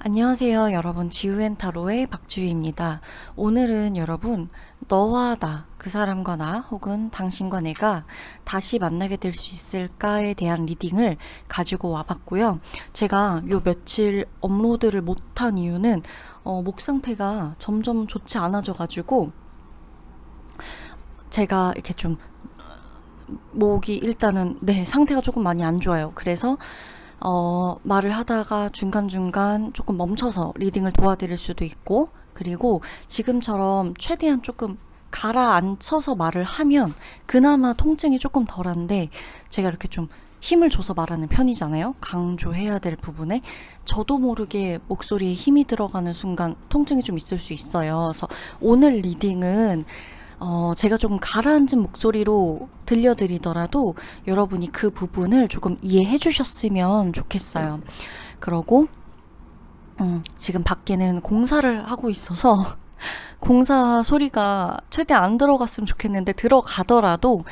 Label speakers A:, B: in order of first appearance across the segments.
A: 안녕하세요, 여러분. 지우앤타로의 박지우입니다. 오늘은 여러분, 너와 나, 그 사람과 나, 혹은 당신과 내가 다시 만나게 될 수 있을까에 대한 리딩을 가지고 와봤고요. 제가 요 며칠 업로드를 못한 이유는 목 상태가 점점 좋지 않아져가지고 제가 이렇게 좀 목이 일단은 상태가 조금 많이 안 좋아요. 그래서 말을 하다가 중간중간 조금 멈춰서 리딩을 도와드릴 수도 있고, 그리고 지금처럼 최대한 조금 가라앉혀서 말을 하면 그나마 통증이 조금 덜한데, 제가 이렇게 좀 힘을 줘서 말하는 편이잖아요. 강조해야 될 부분에 저도 모르게 목소리에 힘이 들어가는 순간 통증이 좀 있을 수 있어요. 그래서 오늘 리딩은 제가 조금 가라앉은 목소리로 들려드리더라도 여러분이 그 부분을 조금 이해해 주셨으면 좋겠어요. 그러고 지금 밖에는 공사를 하고 있어서 공사 소리가 최대한 안 들어갔으면 좋겠는데 들어가더라도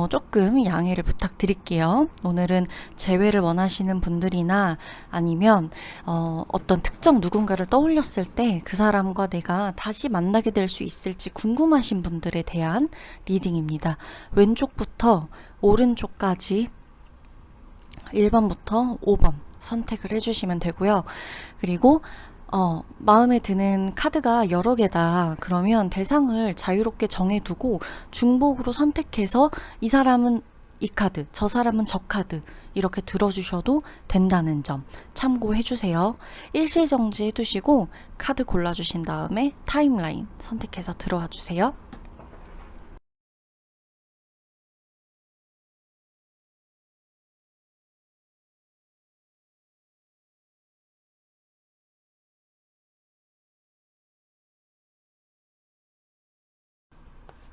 A: 조금 양해를 부탁드릴게요. 오늘은 재회를 원하시는 분들이나 아니면 어떤 특정 누군가를 떠올렸을 때 그 사람과 내가 다시 만나게 될 수 있을지 궁금하신 분들에 대한 리딩입니다. 왼쪽부터 오른쪽까지 1번부터 5번 선택을 해주시면 되고요. 그리고 마음에 드는 카드가 여러 개다. 그러면 대상을 자유롭게 정해두고 중복으로 선택해서 이 사람은 이 카드, 저 사람은 저 카드 이렇게 들어주셔도 된다는 점 참고해주세요. 일시정지 해두시고 카드 골라주신 다음에 타임라인 선택해서 들어와 주세요.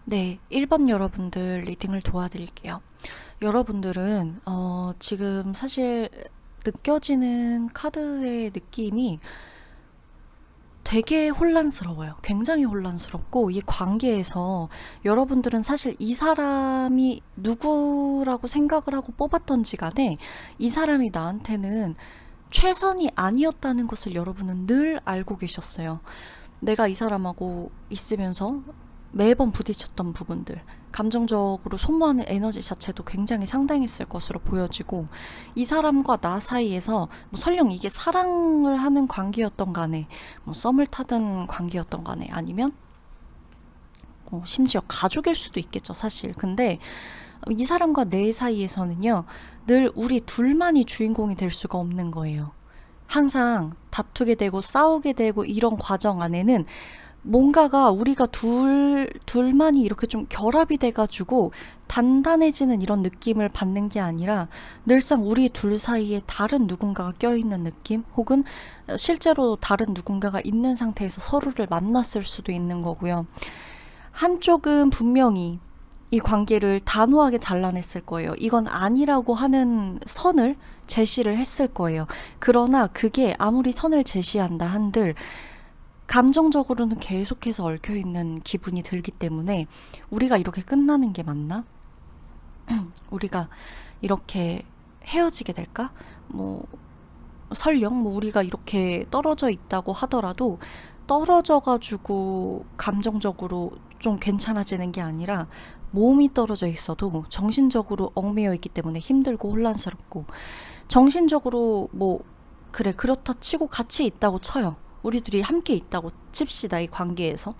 A: 네, 1번 여러분들 리딩을 도와드릴게요. 여러분들은 지금 사실 느껴지는 카드의 느낌이 되게 혼란스러워요. 굉장히 혼란스럽고 이 관계에서 여러분들은 사실 이 사람이 누구라고 생각을 하고 뽑았던지 간에 이 사람이 나한테는 최선이 아니었다는 것을 여러분은 늘 알고 계셨어요. 내가 이 사람하고 있으면서 매번 부딪혔던 부분들, 감정적으로 소모하는 에너지 자체도 굉장히 상당했을 것으로 보여지고, 이 사람과 나 사이에서 뭐 설령 이게 사랑을 하는 관계였던 간에, 뭐 썸을 타던 관계였던 간에, 아니면 심지어 가족일 수도 있겠죠, 사실. 근데 이 사람과 내 사이에서는요, 늘 우리 둘만이 주인공이 될 수가 없는 거예요. 항상 다투게 되고 싸우게 되고 이런 과정 안에는 뭔가가 우리가 둘만이 이렇게 좀 결합이 돼가지고 단단해지는 이런 느낌을 받는 게 아니라 늘상 우리 둘 사이에 다른 누군가가 껴있는 느낌, 혹은 실제로 다른 누군가가 있는 상태에서 서로를 만났을 수도 있는 거고요. 한쪽은 분명히 이 관계를 단호하게 잘라냈을 거예요. 이건 아니라고 하는 선을 제시를 했을 거예요. 그러나 그게 아무리 선을 제시한다 한들 감정적으로는 계속해서 얽혀있는 기분이 들기 때문에 우리가 이렇게 끝나는 게 맞나? 우리가 이렇게 헤어지게 될까? 뭐 설령 우리가 이렇게 떨어져 있다고 하더라도 떨어져가지고 감정적으로 좀 괜찮아지는 게 아니라 몸이 떨어져 있어도 정신적으로 얽매여 있기 때문에 힘들고 혼란스럽고, 정신적으로 그래 그렇다 치고 같이 있다고 쳐요. 우리 둘이 함께 있다고 칩시다. 이 관계에서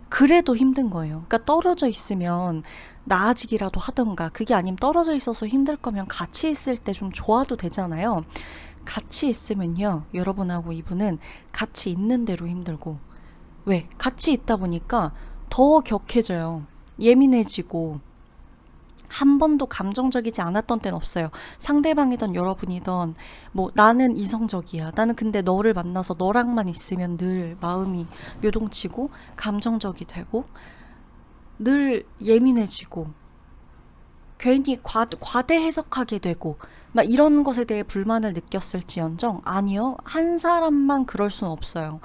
A: 그래도 힘든 거예요. 그러니까 떨어져 있으면 나아지기라도 하던가, 그게 아니면 떨어져 있어서 힘들 거면 같이 있을 때 좀 좋아도 되잖아요. 같이 있으면요, 여러분하고 이분은 같이 있는 대로 힘들고, 왜? 같이 있다 보니까 더 격해져요. 예민해지고, 한 번도 감정적이지 않았던 때는 없어요. 상대방이던 여러분이던 나는 이성적이야. 나는 근데 너를 만나서 너랑만 있으면 늘 마음이 요동치고 감정적이 되고 늘 예민해지고 괜히 과대 해석하게 되고 막 이런 것에 대해 불만을 느꼈을지언정, 아니요, 한 사람만 그럴 순 없어요.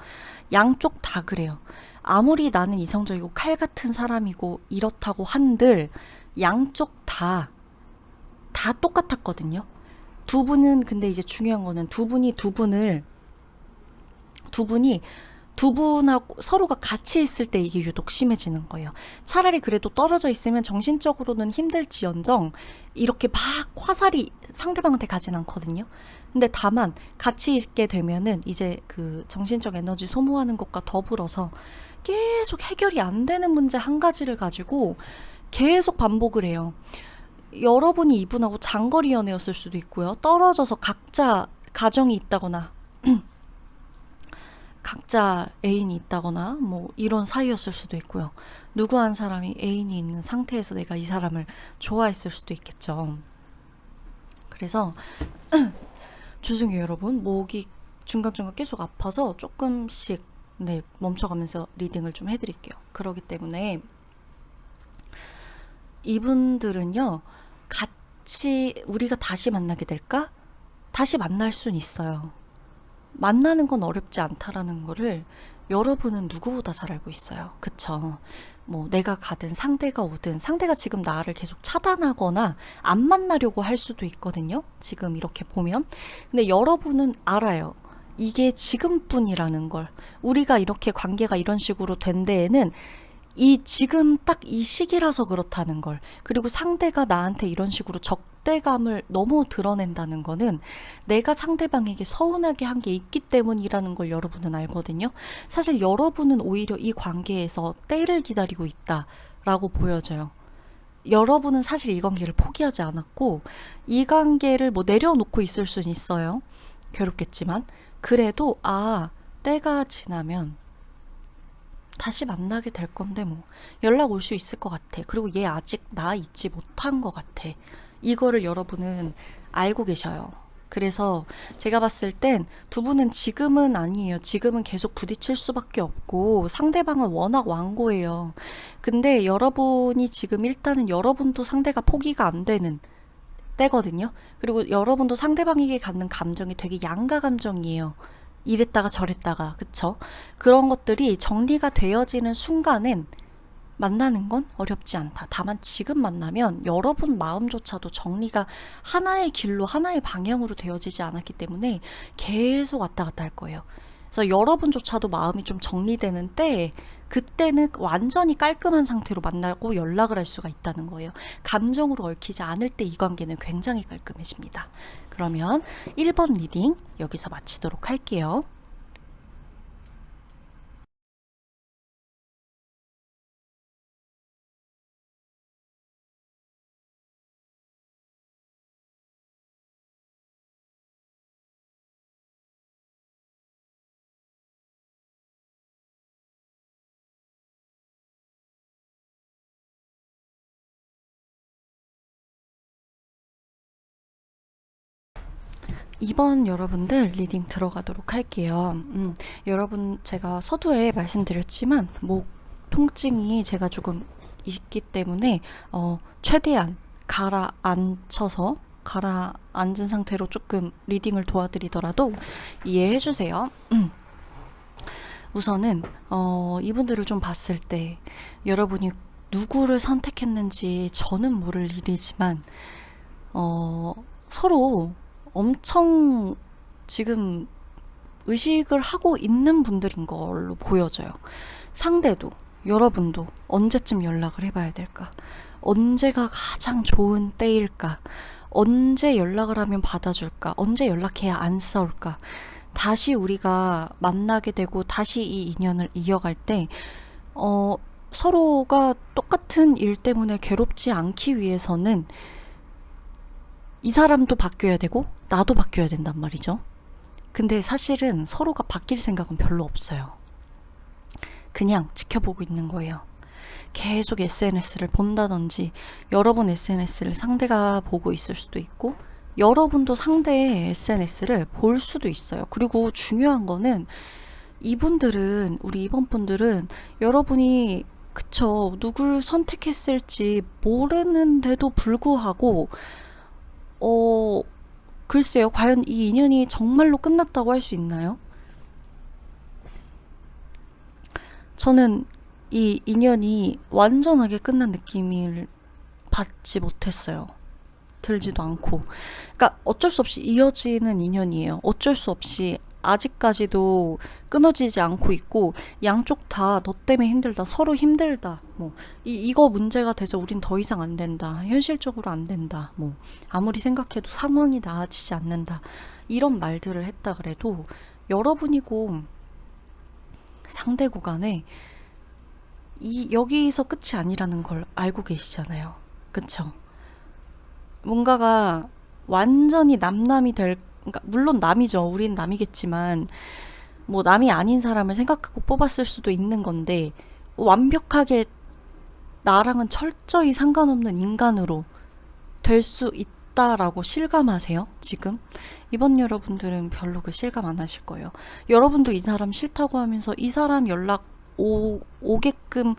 A: 양쪽 다 그래요. 아무리 나는 이성적이고 칼 같은 사람이고 이렇다고 한들 양쪽 다 똑같았거든요. 두 분은, 근데 이제 중요한 거는 두 분이 두 분을 두 분하고 서로가 같이 있을 때 이게 유독 심해지는 거예요. 차라리 그래도 떨어져 있으면 정신적으로는 힘들지언정 이렇게 막 화살이 상대방한테 가진 않거든요. 근데 다만 같이 있게 되면은 이제 그 정신적 에너지 소모하는 것과 더불어서 계속 해결이 안 되는 문제 한 가지를 가지고 계속 반복을 해요. 여러분이 이분하고 장거리 연애였을 수도 있고요. 떨어져서 각자 가정이 있다거나 각자 애인이 있다거나 뭐 이런 사이였을 수도 있고요. 누구 한 사람이 애인이 있는 상태에서 내가 이 사람을 좋아했을 수도 있겠죠. 그래서 죄송해요 여러분, 목이 중간중간 계속 아파서 조금씩 멈춰가면서 리딩을 좀 해드릴게요. 그러기 때문에 이분들은요, 같이 우리가 다시 만나게 될까? 다시 만날 순 있어요. 만나는 건 어렵지 않다라는 거를 여러분은 누구보다 잘 알고 있어요. 그쵸? 뭐 내가 가든 상대가 오든 상대가 지금 나를 계속 차단하거나 안 만나려고 할 수도 있거든요. 지금 이렇게 보면. 근데 여러분은 알아요. 이게 지금뿐이라는 걸. 우리가 이렇게 관계가 이런 식으로 된 데에는 이 지금 딱 이 시기라서 그렇다는 걸. 그리고 상대가 나한테 이런 식으로 적대감을 너무 드러낸다는 거는 내가 상대방에게 서운하게 한 게 있기 때문이라는 걸 여러분은 알거든요. 사실 여러분은 오히려 이 관계에서 때를 기다리고 있다라고 보여져요. 여러분은 사실 이 관계를 포기하지 않았고 이 관계를 뭐 내려놓고 있을 수는 있어요. 괴롭겠지만 그래도 때가 지나면 다시 만나게 될 건데 뭐 연락 올 수 있을 것 같아. 그리고 얘 아직 나 잊지 못한 것 같아. 이거를 여러분은 알고 계셔요. 그래서 제가 봤을 땐 두 분은 지금은 아니에요. 지금은 계속 부딪힐 수밖에 없고 상대방은 워낙 완고해요. 근데 여러분이 지금 일단은 여러분도 상대가 포기가 안 되는 때거든요. 그리고 여러분도 상대방에게 갖는 감정이 되게 양가 감정이에요. 이랬다가 저랬다가, 그쵸? 그런 것들이 정리가 되어지는 순간엔 만나는 건 어렵지 않다. 다만 지금 만나면 여러분 마음조차도 정리가 하나의 길로, 하나의 방향으로 되어지지 않았기 때문에 계속 왔다 갔다 할 거예요. 그래서 여러분조차도 마음이 좀 정리되는 때, 그때는 완전히 깔끔한 상태로 만나고 연락을 할 수가 있다는 거예요. 감정으로 얽히지 않을 때 이 관계는 굉장히 깔끔해집니다. 그러면 1번 리딩 여기서 마치도록 할게요. 2번 여러분들 리딩 들어가도록 할게요. 여러분 제가 서두에 말씀드렸지만 목 통증이 제가 조금 있기 때문에 최대한 가라앉은 상태로 조금 리딩을 도와드리더라도 이해해주세요. 우선은 이분들을 좀 봤을 때 여러분이 누구를 선택했는지 저는 모를 일이지만 서로 엄청 지금 의식을 하고 있는 분들인 걸로 보여져요. 상대도 여러분도 언제쯤 연락을 해봐야 될까? 언제가 가장 좋은 때일까? 언제 연락을 하면 받아줄까? 언제 연락해야 안 싸울까? 다시 우리가 만나게 되고 다시 이 인연을 이어갈 때 서로가 똑같은 일 때문에 괴롭지 않기 위해서는 이 사람도 바뀌어야 되고 나도 바뀌어야 된단 말이죠. 근데 사실은 서로가 바뀔 생각은 별로 없어요. 그냥 지켜보고 있는 거예요. 계속 SNS를 본다든지 여러분 SNS를 상대가 보고 있을 수도 있고 여러분도 상대의 SNS를 볼 수도 있어요. 그리고 중요한 거는 이분들은, 우리 이번 분들은 여러분이 그쵸, 누굴 선택했을지 모르는데도 불구하고 글쎄요, 과연 이 인연이 정말로 끝났다고 할 수 있나요? 저는 이 인연이 완전하게 끝난 느낌을 받지 못했어요. 들지도 않고. 그러니까 어쩔 수 없이 이어지는 인연이에요. 어쩔 수 없이 아직까지도 끊어지지 않고 있고, 양쪽 다 너 때문에 힘들다, 서로 힘들다, 뭐 이거 문제가 돼서 우린 더 이상 안 된다, 현실적으로 안 된다, 뭐 아무리 생각해도 상황이 나아지지 않는다, 이런 말들을 했다 그래도 여러분이고 상대고 간에 여기서 끝이 아니라는 걸 알고 계시잖아요. 그쵸? 뭔가가 완전히 남남이 그러니까 물론 남이죠. 우린 남이겠지만 뭐 남이 아닌 사람을 생각하고 뽑았을 수도 있는 건데, 완벽하게 나랑은 철저히 상관없는 인간으로 될 수 있다라고 실감하세요? 지금? 이번 여러분들은 별로 그 실감 안 하실 거예요. 여러분도 이 사람 싫다고 하면서 이 사람 연락 오게끔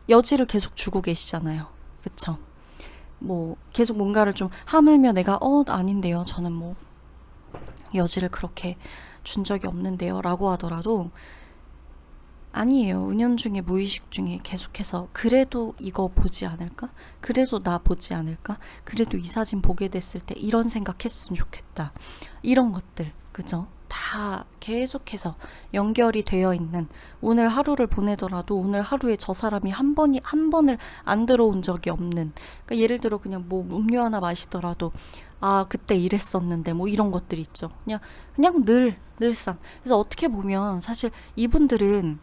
A: 여지를 계속 주고 계시잖아요. 그쵸? 뭐 계속 뭔가를 좀 하물며 내가 아닌데요, 저는 뭐 여지를 그렇게 준 적이 없는데요 라고 하더라도, 아니에요. 은연중에 무의식 중에 계속해서 그래도 이거 보지 않을까? 그래도 나 보지 않을까? 그래도 이 사진 보게 됐을 때 이런 생각했으면 좋겠다, 이런 것들, 그죠? 다 계속해서 연결이 되어 있는, 오늘 하루를 보내더라도 오늘 하루에 저 사람이 한 번을 안 들어온 적이 없는, 그러니까 예를 들어 그냥 뭐 음료 하나 마시더라도 그때 이랬었는데, 뭐 이런 것들 있죠. 그냥 늘상. 그래서 어떻게 보면 사실 이분들은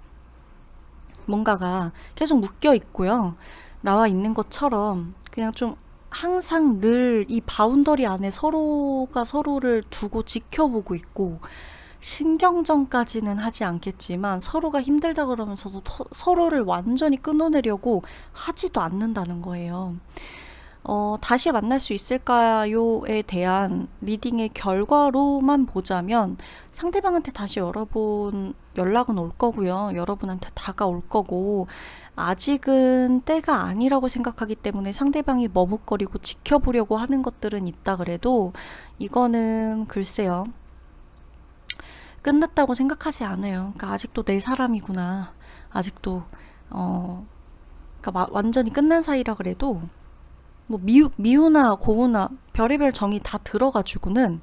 A: 뭔가가 계속 묶여 있고요, 나와 있는 것처럼 그냥 좀 항상 늘 이 바운더리 안에 서로가 서로를 두고 지켜보고 있고, 신경전까지는 하지 않겠지만 서로가 힘들다 그러면서도 서로를 완전히 끊어내려고 하지도 않는다는 거예요. 다시 만날 수 있을까요에 대한 리딩의 결과로만 보자면, 상대방한테 다시 여러분 연락은 올 거고요. 여러분한테 다가올 거고, 아직은 때가 아니라고 생각하기 때문에 상대방이 머뭇거리고 지켜보려고 하는 것들은 있다 그래도, 이거는 글쎄요, 끝났다고 생각하지 않아요. 그러니까 아직도 내 사람이구나. 아직도 그러니까 완전히 끝난 사이라 그래도 뭐 미우나 고우나 별의별 정이 다 들어가지고는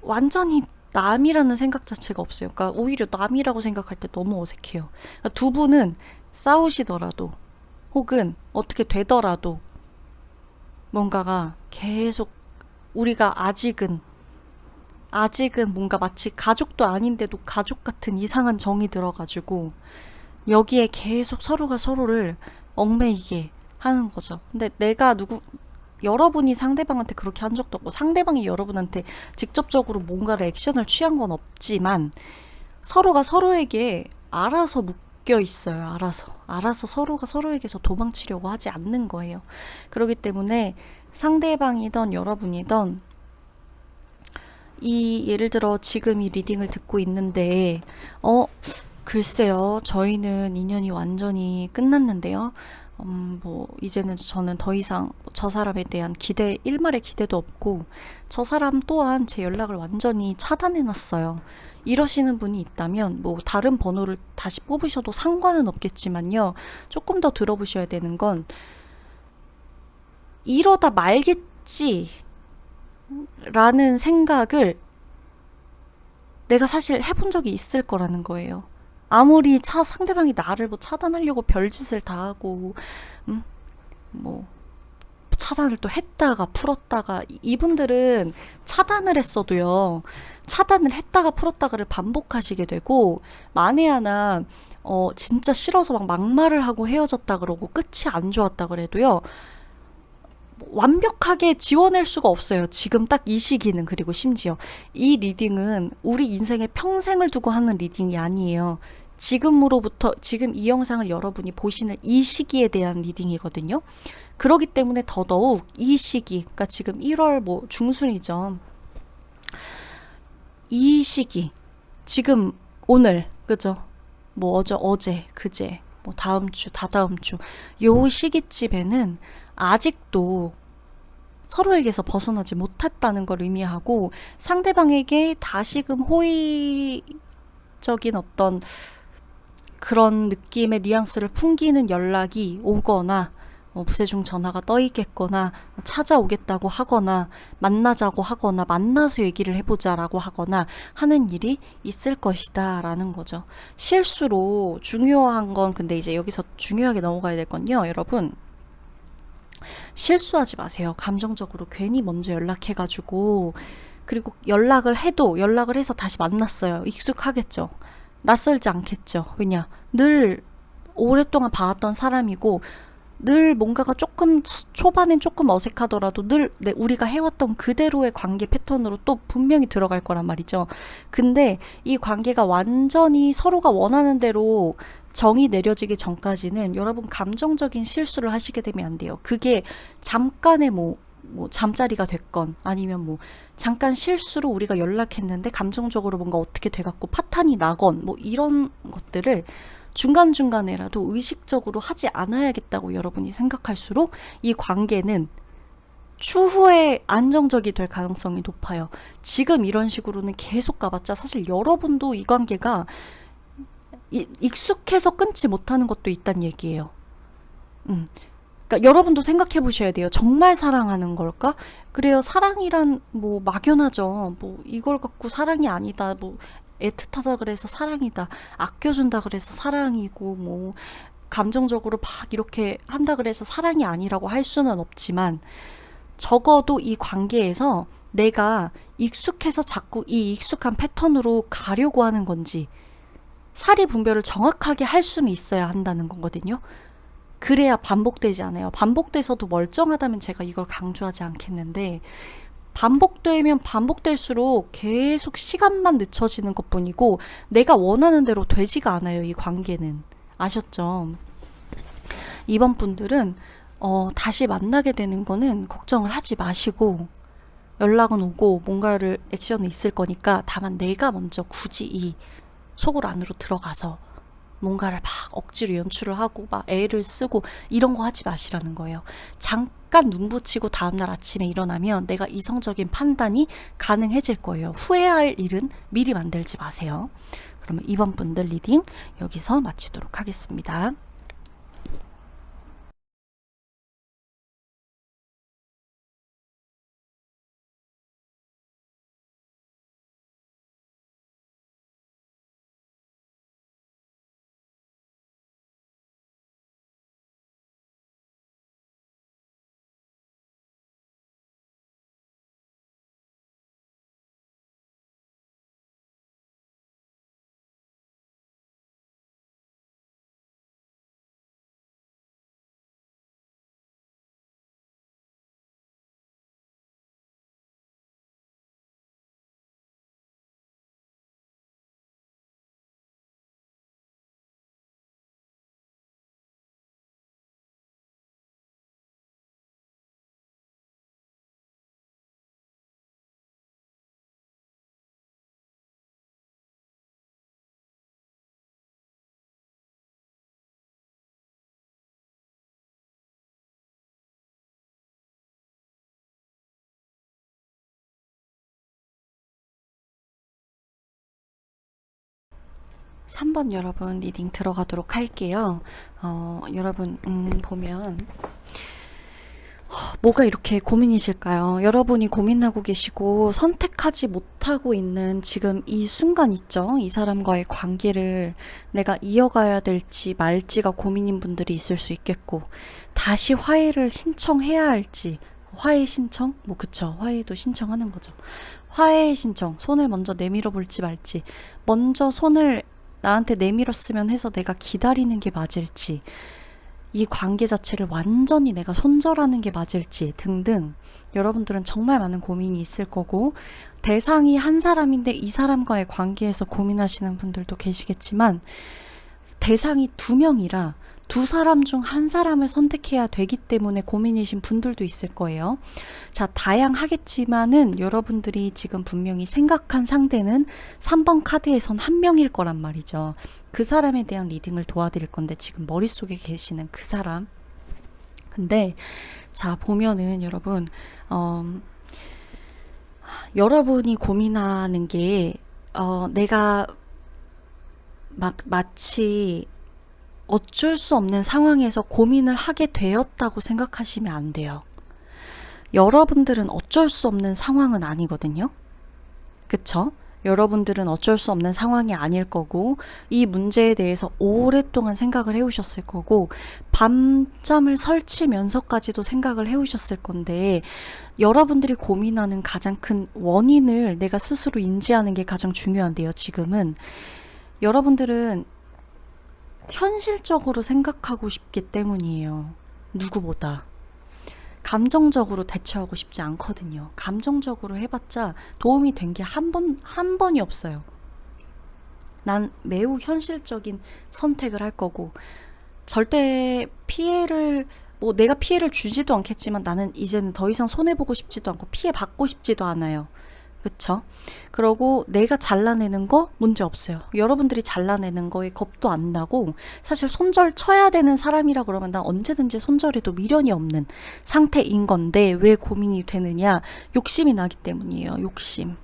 A: 완전히 남이라는 생각 자체가 없어요. 그러니까 오히려 남이라고 생각할 때 너무 어색해요. 그러니까 두 분은 싸우시더라도 혹은 어떻게 되더라도 뭔가가 계속, 우리가 아직은 뭔가 마치 가족도 아닌데도 가족 같은 이상한 정이 들어가지고 여기에 계속 서로가 서로를 얽매이게 하는 거죠. 근데 여러분이 상대방한테 그렇게 한 적도 없고, 상대방이 여러분한테 직접적으로 뭔가를 액션을 취한 건 없지만, 서로가 서로에게 알아서 묶여 있어요. 알아서 서로가 서로에게서 도망치려고 하지 않는 거예요. 그렇기 때문에 상대방이던 여러분이던, 예를 들어 지금 이 리딩을 듣고 있는데 글쎄요, 저희는 인연이 완전히 끝났는데요, 뭐 이제는 저는 더 이상 저 사람에 대한 일말의 기대도 없고, 저 사람 또한 제 연락을 완전히 차단해놨어요, 이러시는 분이 있다면, 뭐 다른 번호를 다시 뽑으셔도 상관은 없겠지만요, 조금 더 들어보셔야 되는 건, 이러다 말겠지 라는 생각을 내가 사실 해본 적이 있을 거라는 거예요. 아무리 상대방이 나를 뭐 차단하려고 별짓을 다 하고, 뭐 차단을 또 했다가 풀었다가, 이분들은 차단을 했어도요, 차단을 했다가 풀었다가를 반복하시게 되고, 만에 하나 진짜 싫어서 막 막말을 하고 헤어졌다 그러고 끝이 안 좋았다 그래도요, 완벽하게 지워낼 수가 없어요. 지금 딱 이 시기는. 그리고 심지어 이 리딩은 우리 인생에 평생을 두고 하는 리딩이 아니에요. 지금 이 영상을 여러분이 보시는 이 시기에 대한 리딩이거든요. 그렇기 때문에 더더욱 이 시기, 그러니까 지금 1월 뭐 중순이죠. 이 시기, 지금 오늘, 그죠? 뭐 어제, 그제, 뭐 다음 주, 다다음 주, 요 시기쯤에는 아직도 서로에게서 벗어나지 못했다는 걸 의미하고, 상대방에게 다시금 호의적인 어떤 그런 느낌의 뉘앙스를 풍기는 연락이 오거나, 부재중 전화가 떠 있겠거나 찾아오겠다고 하거나 만나자고 하거나 만나서 얘기를 해보자라고 하거나 하는 일이 있을 것이다 라는 거죠. 실수로 중요한 건 근데 이제 여기서 중요하게 넘어가야 될 건요. 여러분 실수하지 마세요. 감정적으로 괜히 먼저 연락해가지고 그리고 연락을 해서 다시 만났어요. 익숙하겠죠. 낯설지 않겠죠. 왜냐 늘 오랫동안 봐왔던 사람이고 늘 뭔가가 조금 초반엔 조금 어색하더라도 늘 우리가 해왔던 그대로의 관계 패턴으로 또 분명히 들어갈 거란 말이죠. 근데 이 관계가 완전히 서로가 원하는 대로 정이 내려지기 전까지는 여러분 감정적인 실수를 하시게 되면 안 돼요. 그게 잠깐의 뭐 잠자리가 됐건 아니면 뭐 잠깐 실수로 우리가 연락했는데 감정적으로 뭔가 어떻게 돼갖고 파탄이 나건 뭐 이런 것들을 중간중간에라도 의식적으로 하지 않아야겠다고 여러분이 생각할수록 이 관계는 추후에 안정적이 될 가능성이 높아요. 지금 이런 식으로는 계속 가봤자 사실 여러분도 이 관계가 익숙해서 끊지 못하는 것도 있단 얘기예요. 그러니까 여러분도 생각해 보셔야 돼요. 정말 사랑하는 걸까? 그래요. 사랑이란 뭐 막연하죠. 뭐 이걸 갖고 사랑이 아니다. 뭐 애틋하다 그래서 사랑이다. 아껴준다 그래서 사랑이고 뭐 감정적으로 막 이렇게 한다 그래서 사랑이 아니라고 할 수는 없지만 적어도 이 관계에서 내가 익숙해서 자꾸 이 익숙한 패턴으로 가려고 하는 건지 사리 분별을 정확하게 할 수는 있어야 한다는 거거든요. 그래야 반복되지 않아요. 반복돼서도 멀쩡하다면 제가 이걸 강조하지 않겠는데 반복되면 반복될수록 계속 시간만 늦춰지는 것뿐이고 내가 원하는 대로 되지가 않아요. 이 관계는. 아셨죠? 이번 분들은 다시 만나게 되는 거는 걱정을 하지 마시고 연락은 오고 뭔가를 액션은 있을 거니까 다만 내가 먼저 굳이 이 속을 안으로 들어가서 뭔가를 막 억지로 연출을 하고 막 애를 쓰고 이런 거 하지 마시라는 거예요. 잠깐 눈 붙이고 다음날 아침에 일어나면 내가 이성적인 판단이 가능해질 거예요. 후회할 일은 미리 만들지 마세요. 그러면 이번 분들 리딩 여기서 마치도록 하겠습니다. 3번 여러분 리딩 들어가도록 할게요. 여러분 보면 뭐가 이렇게 고민이실까요? 여러분이 고민하고 계시고 선택하지 못하고 있는 지금 이 순간 있죠? 이 사람과의 관계를 내가 이어가야 될지 말지가 고민인 분들이 있을 수 있겠고 다시 화해를 신청해야 할지 화해 신청? 뭐 그쵸. 화해도 신청하는 거죠. 화해 신청. 손을 먼저 내밀어 볼지 말지. 먼저 손을 나한테 내밀었으면 해서 내가 기다리는 게 맞을지. 이 관계 자체를 완전히 내가 손절하는 게 맞을지 등등 여러분들은 정말 많은 고민이 있을 거고 대상이 한 사람인데 이 사람과의 관계에서 고민하시는 분들도 계시겠지만 대상이 2명이라 2사람 중 1사람을 선택해야 되기 때문에 고민이신 분들도 있을 거예요. 자, 다양하겠지만은 여러분들이 지금 분명히 생각한 상대는 3번 카드에선 1명일 거란 말이죠. 그 사람에 대한 리딩을 도와드릴 건데 지금 머릿속에 계시는 그 사람. 근데 자, 보면은 여러분 여러분이 고민하는 게 내가 마치 어쩔 수 없는 상황에서 고민을 하게 되었다고 생각하시면 안 돼요. 여러분들은 어쩔 수 없는 상황은 아니거든요. 그쵸? 여러분들은 어쩔 수 없는 상황이 아닐 거고, 이 문제에 대해서 오랫동안 생각을 해오셨을 거고, 밤잠을 설치면서까지도 생각을 해오셨을 건데, 여러분들이 고민하는 가장 큰 원인을 내가 스스로 인지하는 게 가장 중요한데요. 지금은 여러분들은 현실적으로 생각하고 싶기 때문이에요. 누구보다. 감정적으로 대처하고 싶지 않거든요. 감정적으로 해봤자 도움이 된 게 한 번이 없어요. 난 매우 현실적인 선택을 할 거고, 절대 내가 피해를 주지도 않겠지만 나는 이제는 더 이상 손해보고 싶지도 않고 피해 받고 싶지도 않아요. 그쵸? 그러고 내가 잘라내는 거 문제 없어요. 여러분들이 잘라내는 거에 겁도 안 나고, 사실 손절 쳐야 되는 사람이라 그러면 난 언제든지 손절해도 미련이 없는 상태인 건데 왜 고민이 되느냐? 욕심이 나기 때문이에요. 욕심.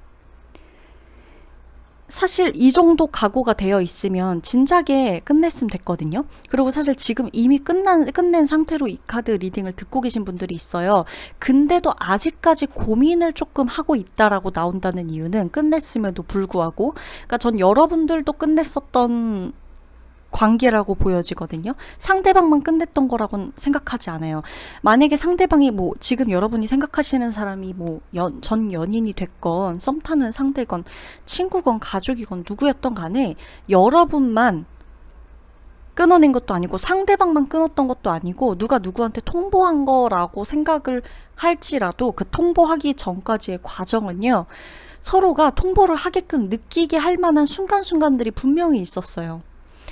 A: 사실 이 정도 각오가 되어 있으면 진작에 끝냈으면 됐거든요. 그리고 사실 지금 이미 끝낸 상태로 이 카드 리딩을 듣고 계신 분들이 있어요. 근데도 아직까지 고민을 조금 하고 있다라고 나온다는 이유는 끝냈음에도 불구하고, 그러니까 전 여러분들도 끝냈었던 관계라고 보여지거든요. 상대방만 끝냈던 거라고는 생각하지 않아요. 만약에 상대방이 지금 여러분이 생각하시는 사람이 전 연인이 됐건 썸 타는 상대건 친구건 가족이건 누구였던 간에 여러분만 끊어낸 것도 아니고 상대방만 끊었던 것도 아니고 누가 누구한테 통보한 거라고 생각을 할지라도 그 통보하기 전까지의 과정은요, 서로가 통보를 하게끔 느끼게 할 만한 순간순간들이 분명히 있었어요.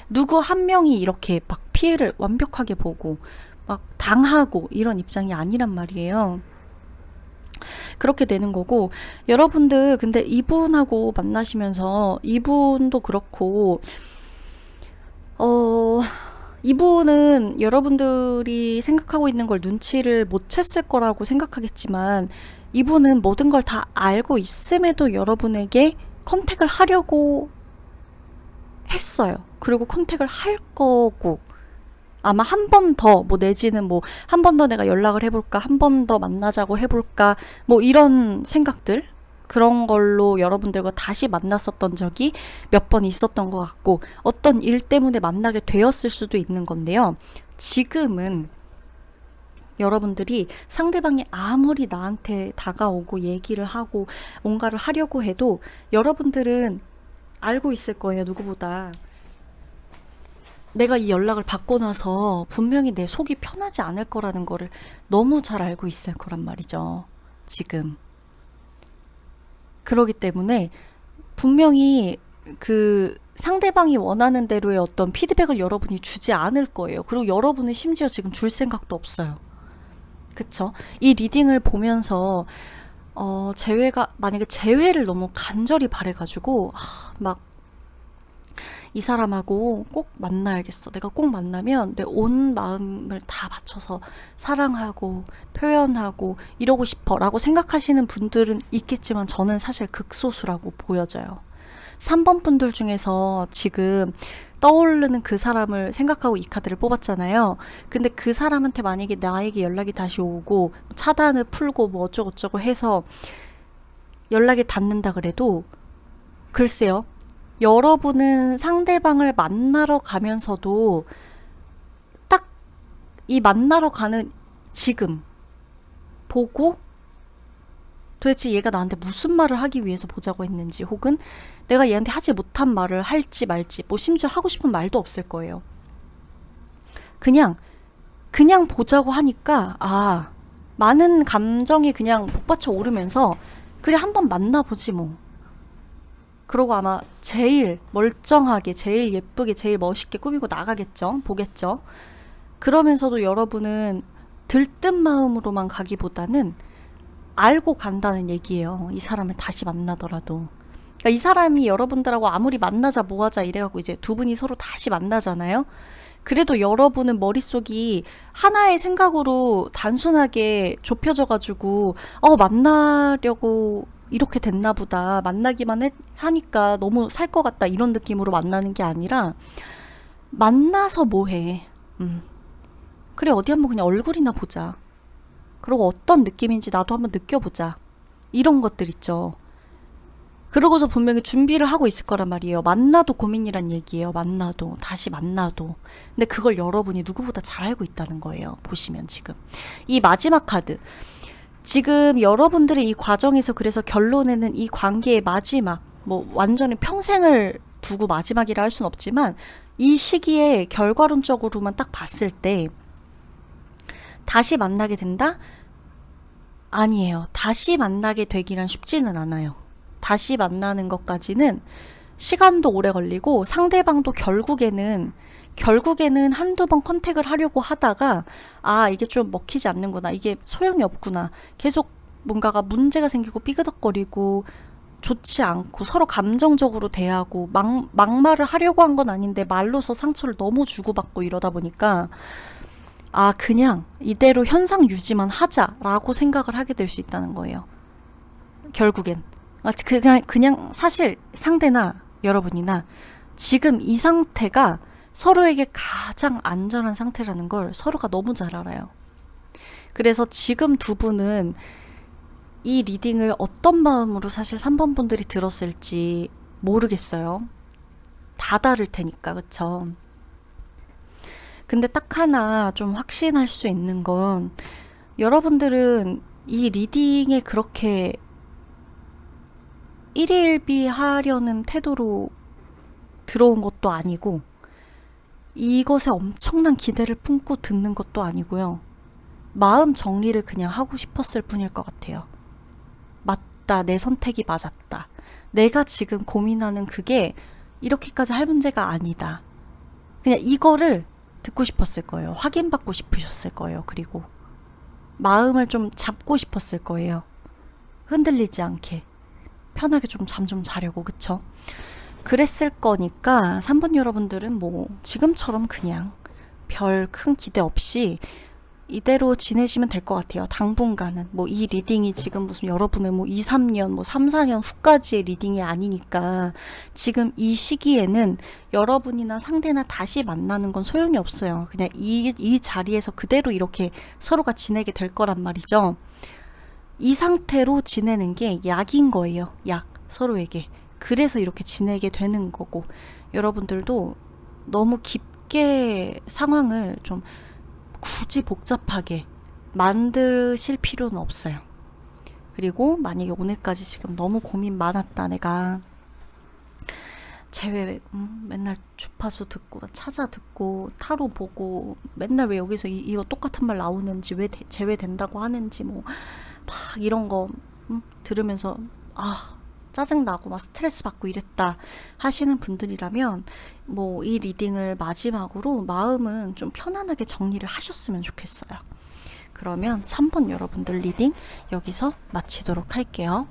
A: 누구 한 명이 이렇게 막 피해를 완벽하게 보고 막 당하고 이런 입장이 아니란 말이에요. 그렇게 되는 거고, 여러분들 근데 이분하고 만나시면서 이분도 그렇고, 이분은 여러분들이 생각하고 있는 걸 눈치를 못 챘을 거라고 생각하겠지만, 이분은 모든 걸 다 알고 있음에도 여러분에게 컨택을 하려고 했어요. 그리고 컨택을 할 거고, 아마 한 번 더, 내지는 한 번 더 내가 연락을 해볼까, 한 번 더 만나자고 해볼까, 이런 생각들, 그런 걸로 여러분들과 다시 만났었던 적이 몇 번 있었던 것 같고, 어떤 일 때문에 만나게 되었을 수도 있는 건데요. 지금은 여러분들이 상대방이 아무리 나한테 다가오고 얘기를 하고 뭔가를 하려고 해도 여러분들은 알고 있을 거예요. 누구보다. 내가 이 연락을 받고 나서 분명히 내 속이 편하지 않을 거라는 거를 너무 잘 알고 있을 거란 말이죠. 지금. 그러기 때문에 분명히 그 상대방이 원하는 대로의 어떤 피드백을 여러분이 주지 않을 거예요. 그리고 여러분은 심지어 지금 줄 생각도 없어요. 그쵸? 이 리딩을 보면서 만약에 재회를 너무 간절히 바래가지고 이 사람하고 꼭 만나야겠어. 내가 꼭 만나면 내 온 마음을 다 바쳐서 사랑하고 표현하고 이러고 싶어 라고 생각하시는 분들은 있겠지만 저는 사실 극소수라고 보여져요. 3번 분들 중에서 지금 떠오르는 그 사람을 생각하고 이 카드를 뽑았잖아요. 근데 그 사람한테 만약에 나에게 연락이 다시 오고 차단을 풀고 어쩌고저쩌고 해서 연락이 닿는다 그래도, 글쎄요, 여러분은 상대방을 만나러 가면서도 딱 이 만나러 가는 지금 보고 도대체 얘가 나한테 무슨 말을 하기 위해서 보자고 했는지, 혹은 내가 얘한테 하지 못한 말을 할지 말지, 심지어 하고 싶은 말도 없을 거예요. 그냥 보자고 하니까 많은 감정이 그냥 복받쳐 오르면서 그래 한번 만나보지 그러고 아마 제일 멀쩡하게, 제일 예쁘게, 제일 멋있게 꾸미고 나가겠죠. 보겠죠. 그러면서도 여러분은 들뜬 마음으로만 가기보다는 알고 간다는 얘기예요. 이 사람을 다시 만나더라도. 그러니까 이 사람이 여러분들하고 아무리 만나자 뭐하자 이래갖고 이제 두 분이 서로 다시 만나잖아요. 그래도 여러분은 머릿속이 하나의 생각으로 단순하게 좁혀져가지고 만나려고 이렇게 됐나 보다, 만나기만 하니까 너무 살 것 같다, 이런 느낌으로 만나는 게 아니라 만나서 뭐해. 그래, 어디 한번 그냥 얼굴이나 보자. 그리고 어떤 느낌인지 나도 한번 느껴보자. 이런 것들 있죠. 그러고서 분명히 준비를 하고 있을 거란 말이에요. 만나도 고민이란 얘기예요. 만나도. 다시 만나도. 근데 그걸 여러분이 누구보다 잘 알고 있다는 거예요. 보시면 지금. 이 마지막 카드. 지금 여러분들의 이 과정에서 그래서 결론에는 이 관계의 마지막, 뭐 완전히 평생을 두고 마지막이라 할 순 없지만 이 시기에 결과론적으로만 딱 봤을 때 다시 만나게 된다? 아니에요. 다시 만나게 되기란 쉽지는 않아요. 다시 만나는 것까지는 시간도 오래 걸리고 상대방도 결국에는 한두 번 컨택을 하려고 하다가 이게 좀 먹히지 않는구나. 이게 소용이 없구나. 계속 뭔가가 문제가 생기고 삐그덕거리고 좋지 않고 서로 감정적으로 대하고 막말을 하려고 한 건 아닌데 말로서 상처를 너무 주고받고 이러다 보니까 그냥 이대로 현상 유지만 하자라고 생각을 하게 될 수 있다는 거예요. 결국엔. 그냥 사실 상대나 여러분이나 지금 이 상태가 서로에게 가장 안전한 상태라는 걸 서로가 너무 잘 알아요. 그래서 지금 두 분은 이 리딩을 어떤 마음으로 사실 3번 분들이 들었을지 모르겠어요. 다 다를 테니까, 그쵸? 근데 딱 하나 좀 확신할 수 있는 건 여러분들은 이 리딩에 그렇게 일희일비하려는 태도로 들어온 것도 아니고 이것에 엄청난 기대를 품고 듣는 것도 아니고요. 마음 정리를 그냥 하고 싶었을 뿐일 것 같아요. 맞다, 내 선택이 맞았다. 내가 지금 고민하는 그게 이렇게까지 할 문제가 아니다. 그냥 이거를 듣고 싶었을 거예요. 확인받고 싶으셨을 거예요. 그리고 마음을 좀 잡고 싶었을 거예요. 흔들리지 않게 편하게 좀 잠 좀 자려고. 그쵸? 그랬을 거니까 3번 여러분들은 뭐 지금처럼 그냥 별 큰 기대 없이 이대로 지내시면 될 것 같아요. 당분간은. 뭐 이 리딩이 지금 무슨 여러분의 뭐 2, 3년, 뭐 3, 4년 후까지의 리딩이 아니니까 지금 이 시기에는 여러분이나 상대나 다시 만나는 건 소용이 없어요. 그냥 이 자리에서 그대로 이렇게 서로가 지내게 될 거란 말이죠. 이 상태로 지내는 게 약인 거예요. 약. 서로에게. 그래서 이렇게 지내게 되는 거고 여러분들도 너무 깊게 상황을 좀 굳이 복잡하게 만드실 필요는 없어요. 그리고 만약에 오늘까지 지금 너무 고민 많았다, 내가 제외 맨날 주파수 듣고 찾아 듣고 타로 보고 맨날 왜 여기서 이거 똑같은 말 나오는지 왜 제외된다고 하는지 뭐 막 이런 거 들으면서 짜증나고 막 스트레스 받고 이랬다 하시는 분들이라면 뭐 이 리딩을 마지막으로 마음은 좀 편안하게 정리를 하셨으면 좋겠어요. 그러면 3번 여러분들 리딩 여기서 마치도록 할게요.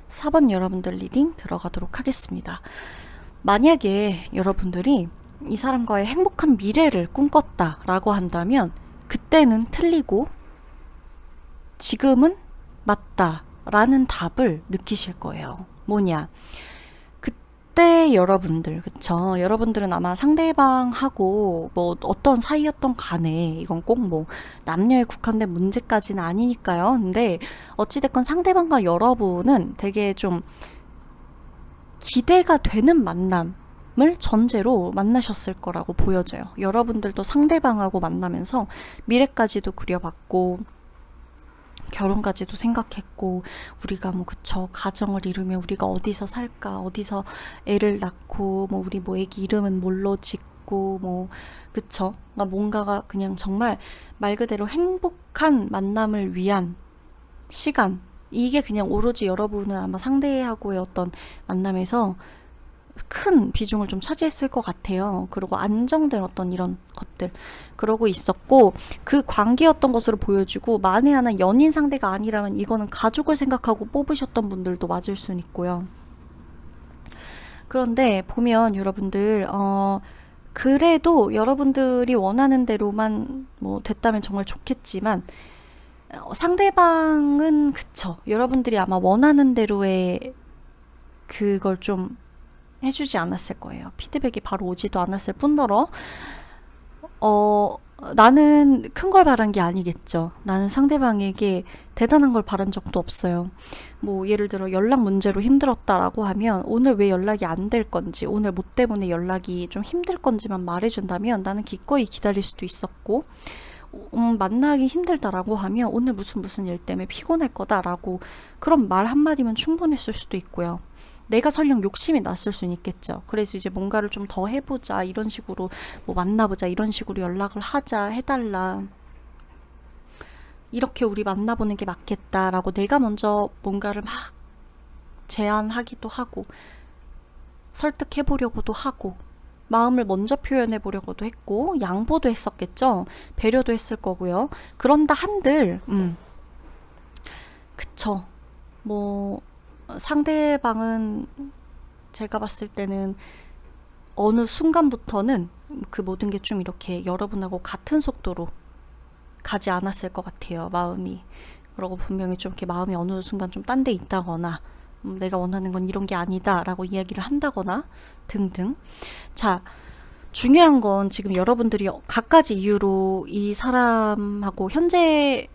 A: 사 번 여러분들 리딩 들어가도록 하겠습니다. 만약에 여러분들이 이 사람과의 행복한 미래를 꿈꿨다라고 한다면 그때는 틀리고 지금은 맞다라는 답을 느끼실 거예요. 뭐냐? 그때 여러분들, 그쵸? 여러분들은 아마 상대방하고 뭐 어떤 사이였던 간에, 이건 꼭 뭐 남녀에 국한된 문제까지는 아니니까요. 근데 어찌됐건 상대방과 여러분은 되게 좀 기대가 되는 만남을 전제로 만나셨을 거라고 보여져요. 여러분들도 상대방하고 만나면서 미래까지도 그려봤고, 결혼까지도 생각했고, 우리가 뭐 그쵸, 가정을 이루면 우리가 어디서 살까, 어디서 애를 낳고, 뭐 우리 뭐 애기 이름은 뭘로 짓고, 뭐 그쵸, 그러니까 뭔가가 그냥 정말 말 그대로 행복한 만남을 위한 시간, 이게 그냥 오로지 여러분은 아마 상대하고의 어떤 만남에서 큰 비중을 좀 차지했을 것 같아요. 그리고 안정된 어떤 이런 것들 그러고 있었고, 그 관계였던 것으로 보여지고, 만에 하나 연인 상대가 아니라면 이거는 가족을 생각하고 뽑으셨던 분들도 맞을 수는 있고요. 그런데 보면 여러분들 그래도 여러분들이 원하는 대로만 뭐 됐다면 정말 좋겠지만, 상대방은 그쵸, 여러분들이 아마 원하는 대로의 그걸 좀 해주지 않았을 거예요. 피드백이 바로 오지도 않았을 뿐더러 나는 큰 걸 바란 게 아니겠죠. 나는 상대방에게 대단한 걸 바란 적도 없어요. 뭐 예를 들어 연락 문제로 힘들었다라고 하면 오늘 왜 연락이 안 될 건지, 오늘 뭐 때문에 연락이 좀 힘들 건지만 말해준다면 나는 기꺼이 기다릴 수도 있었고, 만나기 힘들다라고 하면 오늘 무슨 일 때문에 피곤할 거다라고 그런 말 한마디면 충분했을 수도 있고요. 내가 설령 욕심이 났을 수는 있겠죠. 그래서 이제 뭔가를 좀 더 해보자, 이런 식으로 뭐 만나보자, 이런 식으로 연락을 하자, 해달라, 이렇게 우리 만나보는 게 맞겠다라고 내가 먼저 뭔가를 막 제안하기도 하고 설득해보려고도 하고 마음을 먼저 표현해보려고도 했고 양보도 했었겠죠. 배려도 했을 거고요. 그런다 한들 그쵸, 뭐 상대방은 제가 봤을 때는 어느 순간부터는 그 모든 게 좀 이렇게 여러분하고 같은 속도로 가지 않았을 것 같아요. 마음이. 그러고 분명히 좀 이렇게 마음이 어느 순간 좀 딴 데 있다거나, 내가 원하는 건 이런 게 아니다 라고 이야기를 한다거나 등등. 자, 중요한 건 지금 여러분들이 갖가지 이유로 이 사람하고 현재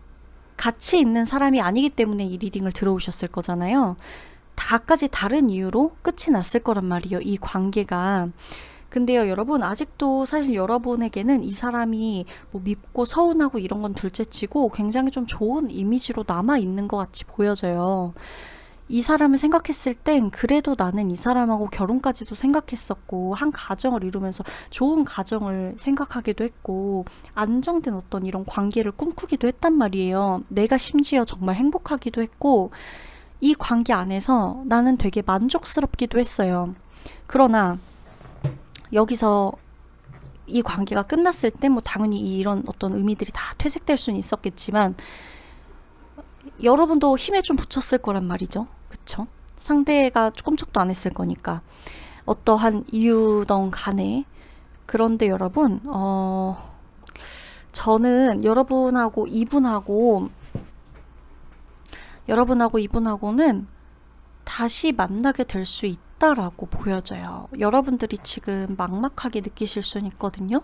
A: 같이 있는 사람이 아니기 때문에 이 리딩을 들어오셨을 거잖아요. 다까지 다른 이유로 끝이 났을 거란 말이에요, 이 관계가. 근데요, 여러분, 아직도 사실 여러분에게는 이 사람이 뭐 밉고 서운하고 이런 건 둘째치고 굉장히 좀 좋은 이미지로 남아있는 것 같이 보여져요. 이 사람을 생각했을 땐 그래도 나는 이 사람하고 결혼까지도 생각했었고, 한 가정을 이루면서 좋은 가정을 생각하기도 했고, 안정된 어떤 이런 관계를 꿈꾸기도 했단 말이에요. 내가 심지어 정말 행복하기도 했고, 이 관계 안에서 나는 되게 만족스럽기도 했어요. 그러나 여기서 이 관계가 끝났을 때 뭐 당연히 이런 어떤 의미들이 다 퇴색될 수는 있었겠지만, 여러분도 힘에 좀 붙였을 거란 말이죠. 그쵸? 상대가 꿈쩍도 안 했을 거니까. 어떠한 이유든 간에. 그런데 여러분, 저는 여러분하고 이분하고는 다시 만나게 될 수 있다라고 보여져요. 여러분들이 지금 막막하게 느끼실 수는 있거든요.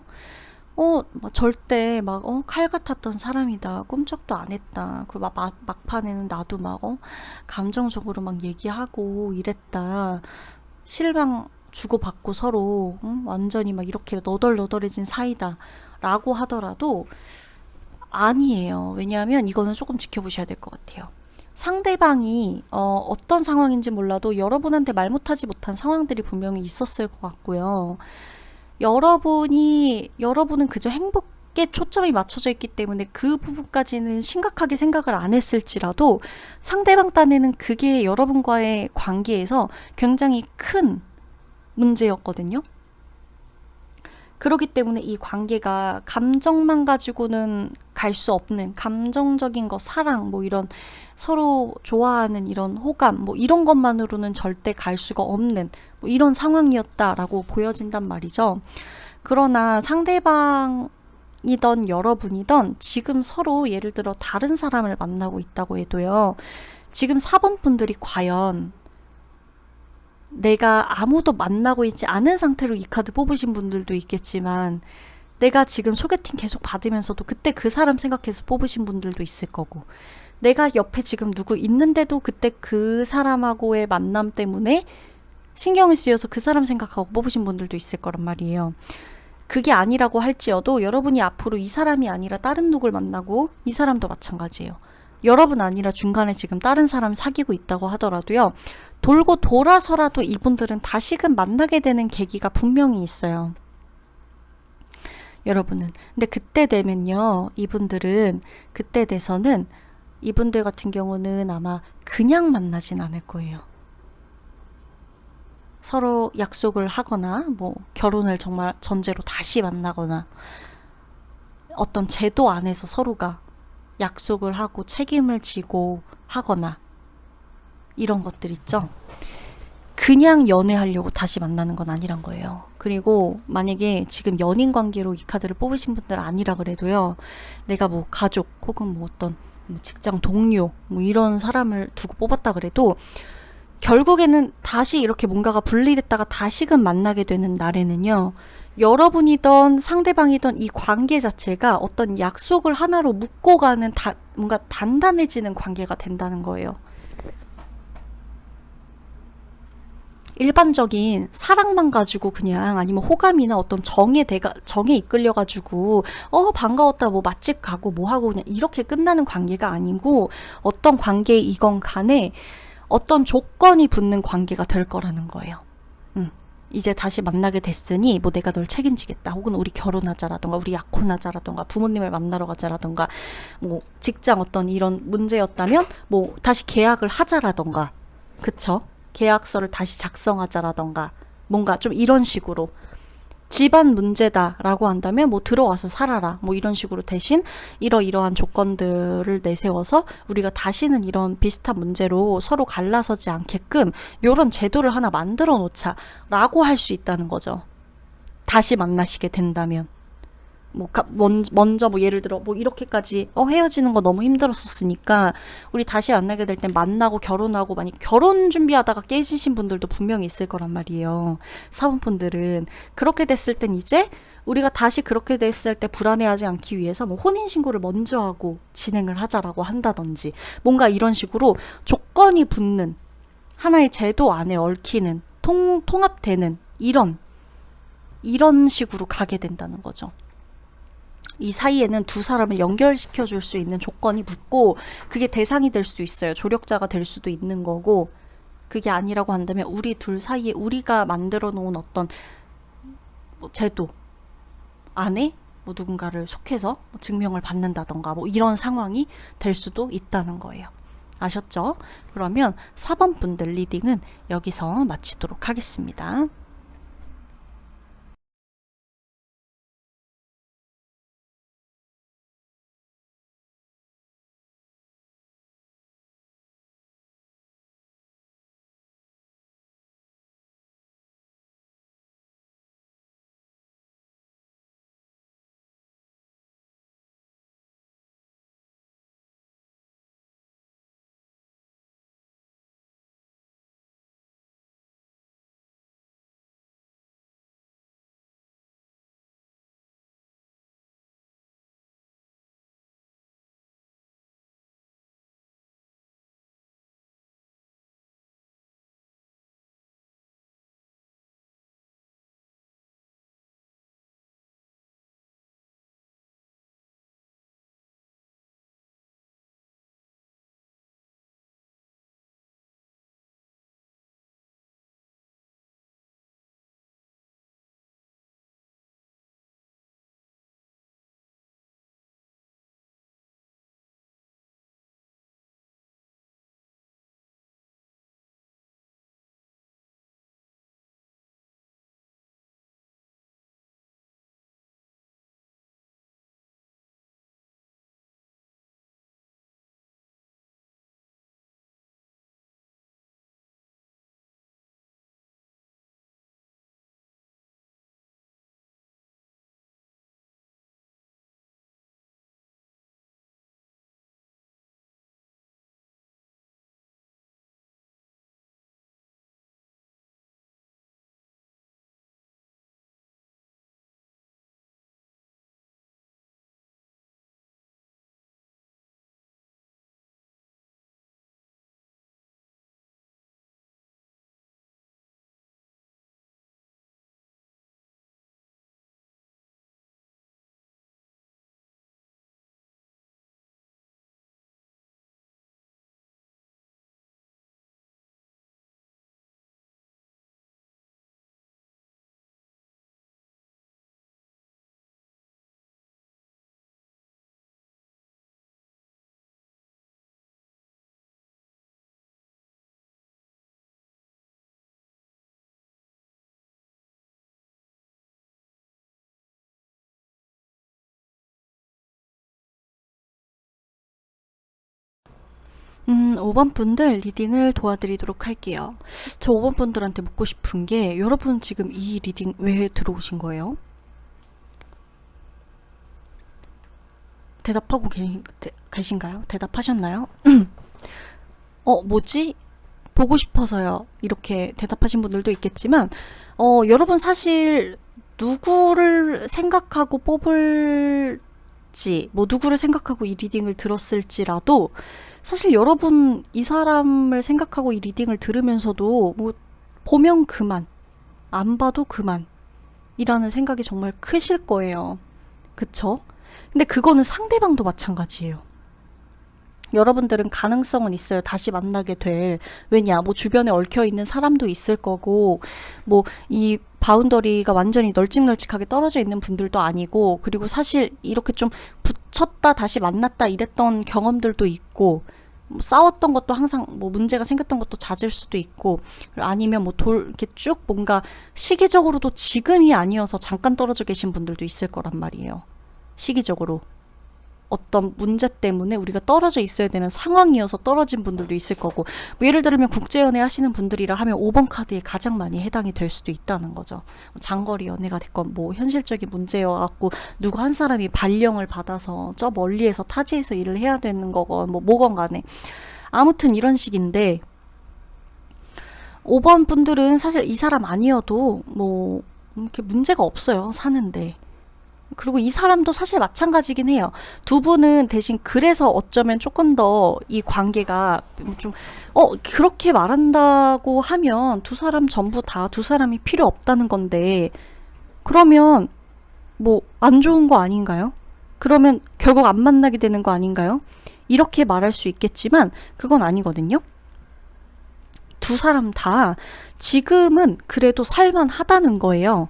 A: 절대 칼 같았던 사람이다, 꿈쩍도 안 했다, 그 막판에는 나도 감정적으로 막 얘기하고 이랬다, 실망 주고받고 서로 완전히 막 이렇게 너덜너덜해진 사이다 라고 하더라도 아니에요. 왜냐하면 이거는 조금 지켜보셔야 될 것 같아요. 상대방이 어떤 상황인지 몰라도 여러분한테 말 못하지 못한 상황들이 분명히 있었을 것 같고요. 여러분은 그저 행복에 초점이 맞춰져 있기 때문에 그 부분까지는 심각하게 생각을 안 했을지라도 상대방 딴에는 그게 여러분과의 관계에서 굉장히 큰 문제였거든요. 그렇기 때문에 이 관계가 감정만 가지고는 갈 수 없는, 감정적인 거, 사랑, 뭐 이런 서로 좋아하는 이런 호감, 뭐 이런 것만으로는 절대 갈 수가 없는 뭐 이런 상황이었다라고 보여진단 말이죠. 그러나 상대방이던 여러분이던 지금 서로 예를 들어 다른 사람을 만나고 있다고 해도요, 지금 4번 분들이 과연 내가 아무도 만나고 있지 않은 상태로 이 카드 뽑으신 분들도 있겠지만, 내가 지금 소개팅 계속 받으면서도 그때 그 사람 생각해서 뽑으신 분들도 있을 거고, 내가 옆에 지금 누구 있는데도 그때 그 사람하고의 만남 때문에 신경을 쓰여서 그 사람 생각하고 뽑으신 분들도 있을 거란 말이에요. 그게 아니라고 할지어도 여러분이 앞으로 이 사람이 아니라 다른 누굴 만나고, 이 사람도 마찬가지예요. 여러분 아니라 중간에 지금 다른 사람 사귀고 있다고 하더라도요, 돌고 돌아서라도 이분들은 다시금 만나게 되는 계기가 분명히 있어요. 여러분은. 근데 그때 되면요, 이분들은, 그때 돼서는 이분들 같은 경우는 아마 그냥 만나진 않을 거예요. 서로 약속을 하거나, 뭐, 결혼을 정말 전제로 다시 만나거나, 어떤 제도 안에서 서로가 약속을 하고 책임을 지고 하거나, 이런 것들 있죠. 그냥 연애하려고 다시 만나는 건 아니란 거예요. 그리고 만약에 지금 연인 관계로 이 카드를 뽑으신 분들 아니라 그래도요, 내가 뭐 가족 혹은 뭐 어떤 뭐 직장 동료 뭐 이런 사람을 두고 뽑았다 그래도 결국에는 다시 이렇게 뭔가가 분리됐다가 다시금 만나게 되는 날에는요, 여러분이던 상대방이던 이 관계 자체가 어떤 약속을 하나로 묶고 가는 뭔가 단단해지는 관계가 된다는 거예요. 일반적인 사랑만 가지고 그냥, 아니면 호감이나 어떤 정에 이끌려가지고 반가웠다 뭐 맛집 가고 뭐 하고 그냥 이렇게 끝나는 관계가 아니고, 어떤 관계이건 간에 어떤 조건이 붙는 관계가 될 거라는 거예요. 이제 다시 만나게 됐으니 뭐 내가 널 책임지겠다, 혹은 우리 결혼하자라던가 우리 약혼하자라던가 부모님을 만나러 가자라던가, 뭐 직장 어떤 이런 문제였다면 뭐 다시 계약을 하자라던가, 그쵸? 계약서를 다시 작성하자라던가, 뭔가 좀 이런 식으로 집안 문제다라고 한다면 뭐 들어와서 살아라 뭐 이런 식으로, 대신 이러이러한 조건들을 내세워서 우리가 다시는 이런 비슷한 문제로 서로 갈라서지 않게끔 요런 제도를 하나 만들어 놓자 라고 할 수 있다는 거죠. 다시 만나시게 된다면. 뭐 먼저 뭐 예를 들어 뭐 이렇게까지 헤어지는 거 너무 힘들었었으니까 우리 다시 만나게 될 땐 만나고 결혼하고, 만약 결혼 준비하다가 깨지신 분들도 분명히 있을 거란 말이에요. 사원분들은 그렇게 됐을 땐 이제 우리가 다시 그렇게 됐을 때 불안해하지 않기 위해서 뭐 혼인신고를 먼저 하고 진행을 하자라고 한다든지, 뭔가 이런 식으로 조건이 붙는 하나의 제도 안에 얽히는 통합되는 이런 식으로 가게 된다는 거죠. 이 사이에는 두 사람을 연결시켜 줄 수 있는 조건이 붙고, 그게 대상이 될 수 있어요. 조력자가 될 수도 있는 거고, 그게 아니라고 한다면 우리 둘 사이에 우리가 만들어 놓은 어떤 뭐 제도 안에 뭐 누군가를 속해서 뭐 증명을 받는다던가 뭐 이런 상황이 될 수도 있다는 거예요. 아셨죠? 그러면 4번 분들 리딩은 여기서 마치도록 하겠습니다. 5번 분들 리딩을 도와드리도록 할게요. 저 5번 분들한테 묻고 싶은 게, 여러분 지금 이 리딩 왜 들어오신 거예요? 대답하고 계신가요? 대답하셨나요? 뭐지? 보고 싶어서요. 이렇게 대답하신 분들도 있겠지만, 여러분 사실 누구를 생각하고 뽑을지, 뭐 누구를 생각하고 이 리딩을 들었을지라도, 사실 여러분 이 사람을 생각하고 이 리딩을 들으면서도 뭐 보면 그만, 안 봐도 그만 이라는 생각이 정말 크실 거예요. 그쵸? 근데 그거는 상대방도 마찬가지예요. 여러분들은 가능성은 있어요. 다시 만나게 될. 왜냐, 뭐 주변에 얽혀있는 사람도 있을 거고, 뭐 이 바운더리가 완전히 널찍널찍하게 떨어져 있는 분들도 아니고, 그리고 사실 이렇게 좀 붙였다 다시 만났다 이랬던 경험들도 있고, 뭐 싸웠던 것도 항상 뭐 문제가 생겼던 것도 잦을 수도 있고, 아니면 뭐 이렇게 쭉 뭔가 시기적으로도 지금이 아니어서 잠깐 떨어져 계신 분들도 있을 거란 말이에요. 시기적으로 어떤 문제 때문에 우리가 떨어져 있어야 되는 상황이어서 떨어진 분들도 있을 거고, 뭐 예를 들면 국제연애 하시는 분들이라 하면 5번 카드에 가장 많이 해당이 될 수도 있다는 거죠. 장거리 연애가 됐건 뭐 현실적인 문제여갖고 누구 한 사람이 발령을 받아서 저 멀리에서 타지에서 일을 해야 되는 거건 뭐 뭐건 간에 아무튼 이런 식인데, 5번 분들은 사실 이 사람 아니어도 뭐 이렇게 문제가 없어요, 사는데. 그리고 이 사람도 사실 마찬가지긴 해요. 두 분은 대신 그래서 어쩌면 조금 더 이 관계가 좀 그렇게 말한다고 하면 두 사람 전부 다 두 사람이 필요 없다는 건데, 그러면 뭐 안 좋은 거 아닌가요? 그러면 결국 안 만나게 되는 거 아닌가요? 이렇게 말할 수 있겠지만 그건 아니거든요. 두 사람 다 지금은 그래도 살만하다는 거예요.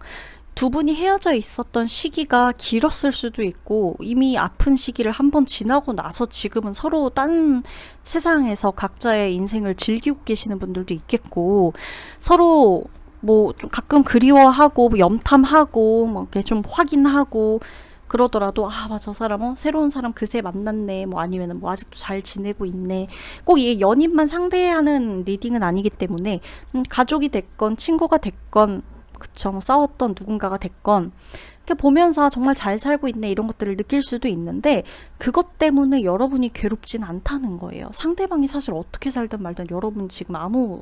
A: 두 분이 헤어져 있었던 시기가 길었을 수도 있고, 이미 아픈 시기를 한번 지나고 나서 지금은 서로 딴 세상에서 각자의 인생을 즐기고 계시는 분들도 있겠고, 서로 뭐 좀 가끔 그리워하고 뭐 염탐하고 뭐 이렇게 좀 확인하고 그러더라도, 아, 저 사람 새로운 사람 그새 만났네, 뭐 아니면은 뭐 아직도 잘 지내고 있네. 꼭 이게 연인만 상대하는 리딩은 아니기 때문에 가족이 됐건 친구가 됐건, 그쵸, 뭐 싸웠던 누군가가 됐건 이렇게 보면서 정말 잘 살고 있네 이런 것들을 느낄 수도 있는데, 그것 때문에 여러분이 괴롭진 않다는 거예요. 상대방이 사실 어떻게 살든 말든 여러분 지금 아무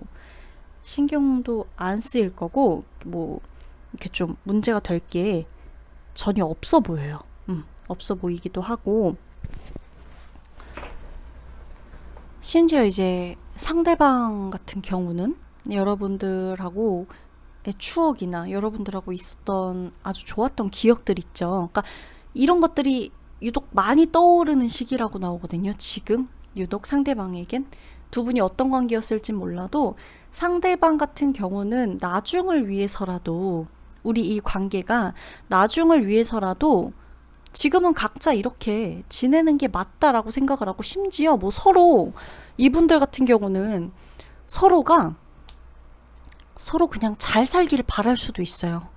A: 신경도 안 쓰일 거고, 뭐 이렇게 좀 문제가 될 게 전혀 없어 보여요. 없어 보이기도 하고, 심지어 이제 상대방 같은 경우는 여러분들하고 추억이나 여러분들하고 있었던 아주 좋았던 기억들 있죠. 그러니까 이런 것들이 유독 많이 떠오르는 시기라고 나오거든요. 지금 유독 상대방에겐 두 분이 어떤 관계였을진 몰라도 상대방 같은 경우는 나중을 위해서라도, 우리 이 관계가 나중을 위해서라도 지금은 각자 이렇게 지내는 게 맞다라고 생각을 하고, 심지어 뭐 서로 이분들 같은 경우는 서로 그냥 잘 살기를 바랄 수도 있어요.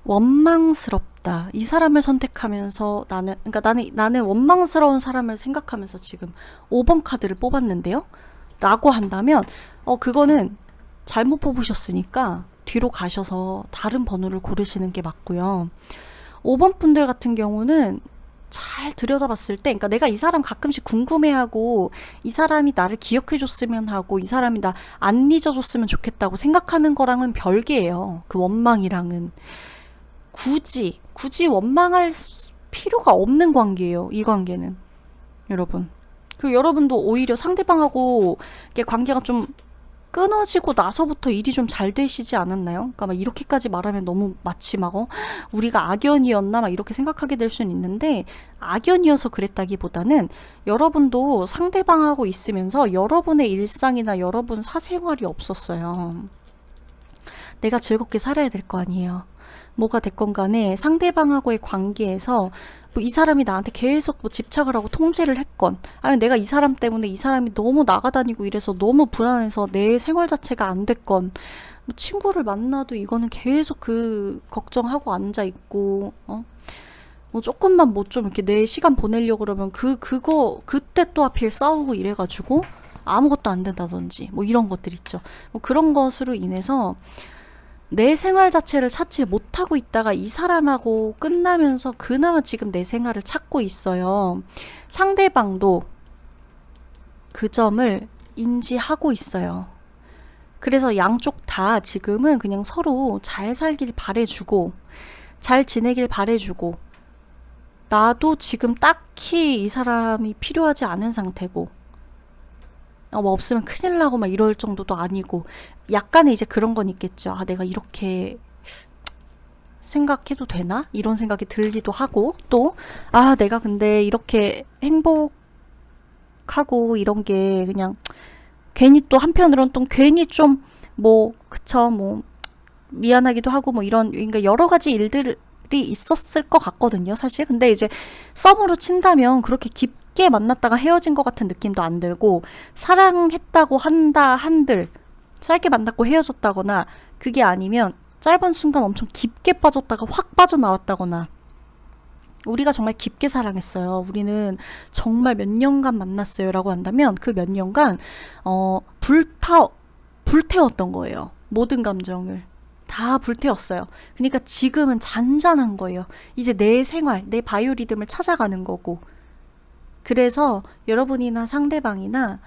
A: 원망스럽다. 이 사람을 선택하면서 나는 원망스러운 사람을 생각하면서 지금 5번 카드를 뽑았는데요. 라고 한다면, 그거는 잘못 뽑으셨으니까 뒤로 가셔서 다른 번호를 고르시는 게 맞고요. 5번 분들 같은 경우는 잘 들여다봤을 때, 그러니까 내가 이 사람 가끔씩 궁금해하고, 이 사람이 나를 기억해줬으면 하고, 이 사람이 나 안 잊어줬으면 좋겠다고 생각하는 거랑은 별개예요. 그 원망이랑은. 굳이 원망할 필요가 없는 관계예요. 이 관계는. 여러분. 그리고 여러분도 오히려 상대방하고 관계가 좀 끊어지고 나서부터 일이 좀 잘 되시지 않았나요? 그러니까 막 이렇게까지 말하면 너무 마치 막 우리가 악연이었나 막 이렇게 생각하게 될 수는 있는데, 악연이어서 그랬다기보다는 여러분도 상대방하고 있으면서 여러분의 일상이나 여러분 사생활이 없었어요. 내가 즐겁게 살아야 될 거 아니에요. 뭐가 됐건 간에 상대방하고의 관계에서 뭐 이 사람이 나한테 계속 뭐 집착을 하고 통제를 했건, 아니면 내가 이 사람 때문에 이 사람이 너무 나가다니고 이래서 너무 불안해서 내 생활 자체가 안 됐건, 뭐 친구를 만나도 이거는 계속 그 걱정하고 앉아있고, 뭐 조금만 뭐 좀 이렇게 내 시간 보내려고 그러면 그때 또 하필 싸우고 이래가지고 아무것도 안 된다든지 뭐 이런 것들 있죠. 뭐 그런 것으로 인해서 내 생활 자체를 찾지 못하고 있다가 이 사람하고 끝나면서 그나마 지금 내 생활을 찾고 있어요. 상대방도 그 점을 인지하고 있어요. 그래서 양쪽 다 지금은 그냥 서로 잘 살길 바래주고 잘 지내길 바래주고 나도 지금 딱히 이 사람이 필요하지 않은 상태고 뭐 없으면 큰일 나고 막 이럴 정도도 아니고 약간의 이제 그런 건 있겠죠. 아, 내가 이렇게 생각해도 되나? 이런 생각이 들기도 하고 또 아, 내가 근데 이렇게 행복하고 이런 게 그냥 괜히 또 한편으론 또 괜히 좀 뭐 그쵸 뭐 미안하기도 하고 뭐 이런 그러니까 여러 가지 일들이 있었을 것 같거든요 사실. 근데 이제 썸으로 친다면 그렇게 깊게 만났다가 헤어진 것 같은 느낌도 안 들고 사랑했다고 한들 짧게 만났고 헤어졌다거나 그게 아니면 짧은 순간 엄청 깊게 빠졌다가 확 빠져나왔다거나 우리가 정말 깊게 사랑했어요. 우리는 정말 몇 년간 만났어요 라고 한다면 그 몇 년간 불태웠던 거예요. 모든 감정을 다 불태웠어요. 그러니까 지금은 잔잔한 거예요. 이제 내 생활, 내 바이오리듬을 찾아가는 거고. 그래서 여러분이나 상대방이나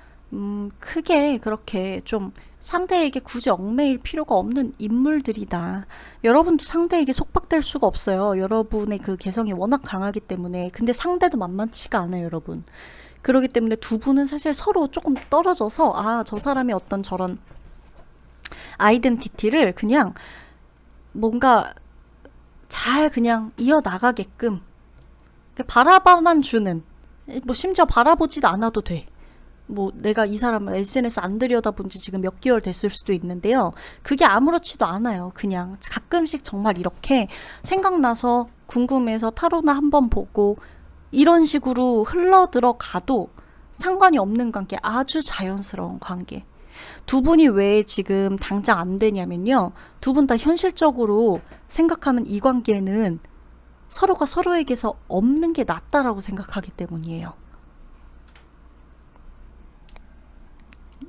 A: 크게 그렇게 좀 상대에게 굳이 얽매일 필요가 없는 인물들이다. 여러분도 상대에게 속박될 수가 없어요. 여러분의 그 개성이 워낙 강하기 때문에. 근데 상대도 만만치가 않아요, 여러분. 그렇기 때문에 두 분은 사실 서로 조금 떨어져서 아, 저 사람의 어떤 저런 아이덴티티를 그냥 뭔가 잘 그냥 이어나가게끔 바라봐만 주는 뭐 심지어 바라보지도 않아도 돼. 뭐 내가 이 사람을 SNS 안 들여다본 지 지금 몇 개월 됐을 수도 있는데요. 그게 아무렇지도 않아요. 그냥 가끔씩 정말 이렇게 생각나서 궁금해서 타로나 한번 보고 이런 식으로 흘러들어가도 상관이 없는 관계, 아주 자연스러운 관계. 두 분이 왜 지금 당장 안 되냐면요. 두 분 다 현실적으로 생각하면 이 관계는 서로가 서로에게서 없는 게 낫다라고 생각하기 때문이에요.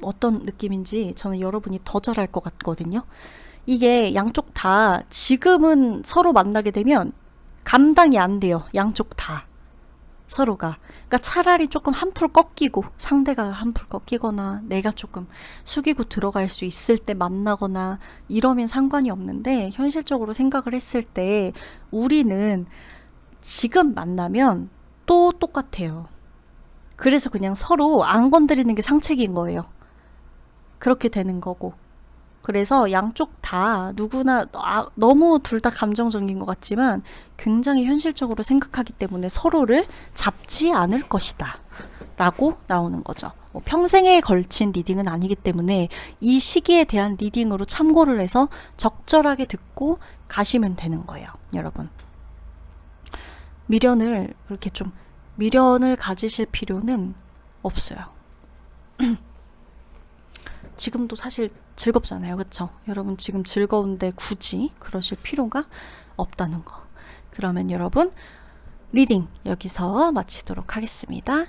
A: 어떤 느낌인지 저는 여러분이 더 잘할 것 같거든요. 이게 양쪽 다 지금은 서로 만나게 되면 감당이 안 돼요. 양쪽 다. 서로가. 그러니까 차라리 조금 한풀 꺾이고 상대가 한풀 꺾이거나 내가 조금 숙이고 들어갈 수 있을 때 만나거나 이러면 상관이 없는데 현실적으로 생각을 했을 때 우리는 지금 만나면 또 똑같아요. 그래서 그냥 서로 안 건드리는 게 상책인 거예요. 그렇게 되는 거고. 그래서 양쪽 다 누구나 너무 둘 다 감정적인 것 같지만 굉장히 현실적으로 생각하기 때문에 서로를 잡지 않을 것이다 라고 나오는 거죠. 뭐 평생에 걸친 리딩은 아니기 때문에 이 시기에 대한 리딩으로 참고를 해서 적절하게 듣고 가시면 되는 거예요. 여러분 그렇게 좀 미련을 가지실 필요는 없어요. 지금도 사실 즐겁잖아요. 그쵸? 여러분 지금 즐거운데 굳이 그러실 필요가 없다는 거. 그러면 여러분 리딩 여기서 마치도록 하겠습니다.